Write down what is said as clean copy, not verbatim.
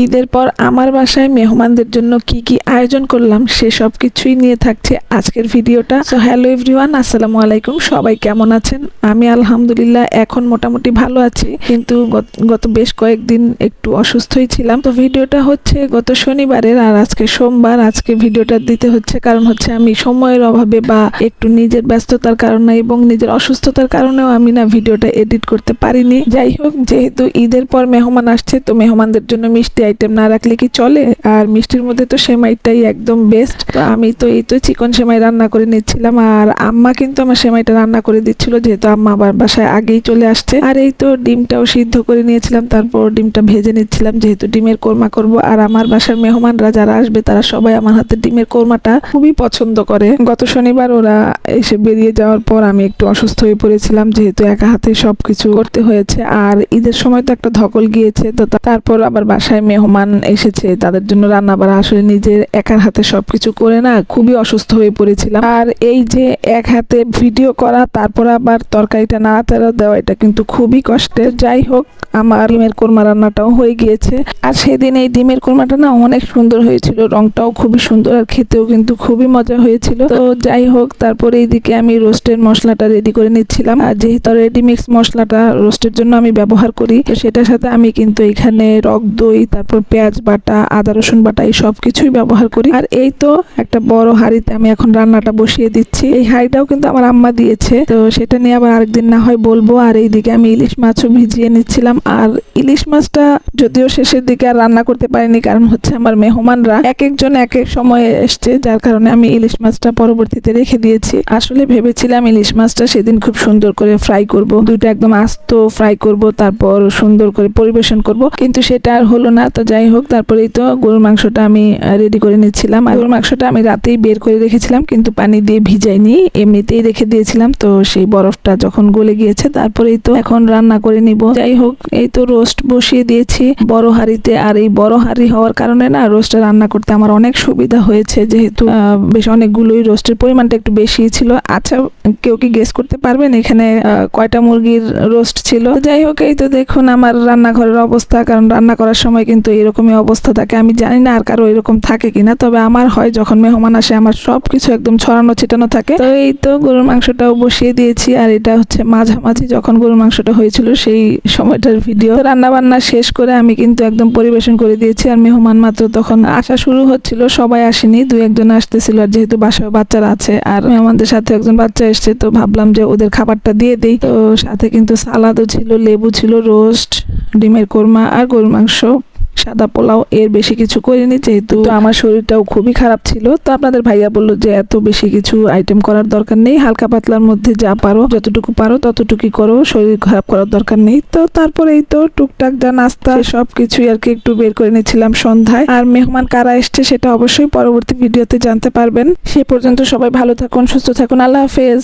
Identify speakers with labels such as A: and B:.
A: ঈদের পর আমার বাসায় মেহমানদের জন্য কি কি আয়োজন করলাম সে সব কিছুই নিয়ে থাকছে আজকের ভিডিওটা। সো হ্যালো এভরিওয়ান, আসসালামু আলাইকুম। সবাই কেমন আছেন? আমি আলহামদুলিল্লাহ এখন মোটামুটি ভালো আছি, কিন্তু গত বেশ কয়েকদিন একটু অসুস্থই ছিলাম। তো ভিডিওটা হচ্ছে গত শনিবারের, আর আজকে সোমবার। আজকে ভিডিওটা দিতে হচ্ছে কারণ হচ্ছে আমি সময়ের অভাবে বা একটু নিজের ব্যস্ততার কারণে এবং নিজের অসুস্থতার কারণেও আমি ভিডিওটা এডিট করতে পারিনি। যাই হোক, যেহেতু ঈদের পর মেহমান আসছে, তো মেহমানদের জন্য মিষ্টি আইটেম না রাখলে কি চলে? আর মিষ্টির মধ্যে তো সেমাইটাই একদম বেস্ট। তো আমি তো চিকন সেমাই রান্না করে নিচ্ছিলাম, আর আম্মা কিন্তু আমার সেমাইটা রান্না করে দিচ্ছিল, যেহেতু আম্মা আবার বাসায় আগেই চলে আসছে। আর ডিমটাও সিদ্ধ করে নিয়েছিলাম, তারপর ডিমটা ভেজে নিচ্ছিলাম, যেহেতু ডিমের কোরমা করব। আর আমার বাসার মেহমানরা যারা আসবে তারা সবাই আমার হাতে ডিমের কোরমাটা খুবই পছন্দ করে। গত শনিবার ওরা এসে বেরিয়ে যাওয়ার পর আমি একটু অসুস্থ হয়ে পড়েছিলাম, যেহেতু একা হাতে সবকিছু করতে হয়েছে। আর ঈদের সময় তো একটা ধকল গিয়েছে, তো তারপর আবার বাসায় মেহমান এসেছে, তাদের জন্য রান্না বাড়া আসলে নিজের একার হাতে সবকিছু করে না খুবই অসুস্থ হয়ে পড়েছিলাম। আর এই যে এক হাতে ভিডিও করা, তারপর আবার তরকারিটা নাড়াচাড়া দেওয়া, এটা কিন্তু খুবই কষ্টের। যাই হোক, আমার ডিমের কোরমা রান্নাটাও হয়ে গিয়েছে। আর সেদিন এই ডিমের কোরমাটা না অনেক সুন্দর হয়েছিল, রংটাও খুবই সুন্দর, আর খেতেও কিন্তু খুবই মজা হয়েছিল। তো যাই হোক, তারপরে এইদিকে আমি রোস্টের মশলাটা রেডি করে নিচ্ছিলাম। আর যেহেতু রেডি মিক্স মশলাটা রোস্টের জন্য আমি ব্যবহার করি, তো সেটার সাথে আমি কিন্তু এখানে টক দই, তারপর পেঁয়াজ বাটা, আদা রসুন বাটা, এই সব কিছুই ব্যবহার করি। আর এই তো একটা বড় হাঁড়িতে আমি এখন রান্নাটা বসিয়ে দিচ্ছি। এই হাঁড়িটাও কিন্তু আমার আম্মা দিয়েছে, তো সেটা নিয়ে আবার আরেকদিন না হয় বলবো। আর এইদিকে আমি ইলিশ মাছও ভিজিয়ে নিচ্ছিলাম। আর ইলিশ মাছটা যদিও শেষের দিকে আর রান্না করতে পারিনি, কারণ হচ্ছে আমার মেহমানরা এক একজন এক এক সময়ে এসছে, যার কারণে আমি ইলিশ মাছটা পরবর্তীতে রেখে দিয়েছি। আসলে ভেবেছিলাম ইলিশ মাছটা সেদিন খুব সুন্দর করে ফ্রাই করব, দুটো একদম আস্ত ফ্রাই করব, তারপর সুন্দর করে পরিবেশন করব, কিন্তু সেটা আর হলো না। তো যাই হোক, তারপরেই তো গরুর মাংসটা আমি রেডি করে নিচ্ছিলাম। আর গরুর মাংসটা আমি রাতেই বের করে রেখেছিলাম, কিন্তু পানি দিয়ে ভিজাইনি, এমনিতেই রেখে দিয়েছিলাম। তো সেই বরফটা যখন গলে গিয়েছে, তারপরেই তো এখন রান্না করে নিব। যাই হোক, এই তো রোস্ট বসিয়ে দিয়েছি বড় হাঁড়িতে। আর এই বড় হাঁড়ি হওয়ার কারণে না রোস্টটা রান্না করতে আমার অনেক সুবিধা হয়েছে, যেহেতু বেশ অনেকগুলোই রোস্টের পরিমাণটা একটু বেশি ছিল। আচ্ছা, কেউ কি গেস করতে পারবেন এখানে কয়টা মুরগির রোস্ট ছিল? যাই হোক, এই তো দেখুন আমার রান্নাঘরের অবস্থা। কারণ রান্না করার সময় কিন্তু এরকমই অবস্থা থাকে, আমি জানি না আর কারো এরকম থাকে কিনা, তবে আমার হয় যখন মেহমান আসে আমার সবকিছু একদম ছড়ানো ছিটানো থাকে। তো এই তো গরুর মাংসটাও বসিয়ে দিয়েছি। আর এটা হচ্ছে মাঝামাঝি যখন গরুর মাংসটা হয়েছিল সেই সময়টার ভিডিও। রান্না বান্না শেষ করে আমি কিন্তু একদম পরিবেশন করে দিয়েছি। আর মেহমান মাত্র তখন আসা শুরু হচ্ছিল, সবাই আসেনি, দুই একজন আসতেছিল। আর যেহেতু বাসায় বাচ্চারা আছে আর মেহমানদের সাথে একজন বাচ্চা এসছে, তো ভাবলাম যে ওদের খাবারটা দিয়ে দিই। তো সাথে কিন্তু সালাদও ছিল, লেবু ছিল, রোস্ট, ডিমের কোরমা আর গরুর মাংস, সাদা পোলাও। এর বেশি কিছু করিনি, যেহেতু আমার শরীরটাও খুবই খারাপ ছিল। তো আপনাদের ভাইয়া বললো যে এত বেশি কিছু আইটেম করার দরকার নেই, হালকা পাতলার মধ্যে যা পারো, যতটুকু পারো ততটুকুই করো, শরীর খারাপ করার দরকার নেই। তো তারপরে এই তো টুকটাক যা নাস্তা সব কিছুই আর কি একটু বের করে নিচ্ছিলাম সন্ধ্যায়। আর মেহমান কারা এসছে সেটা অবশ্যই পরবর্তী ভিডিওতে জানতে পারবেন। সে পর্যন্ত সবাই ভালো থাকুন, সুস্থ থাকুন, আল্লাহ হাফেজ।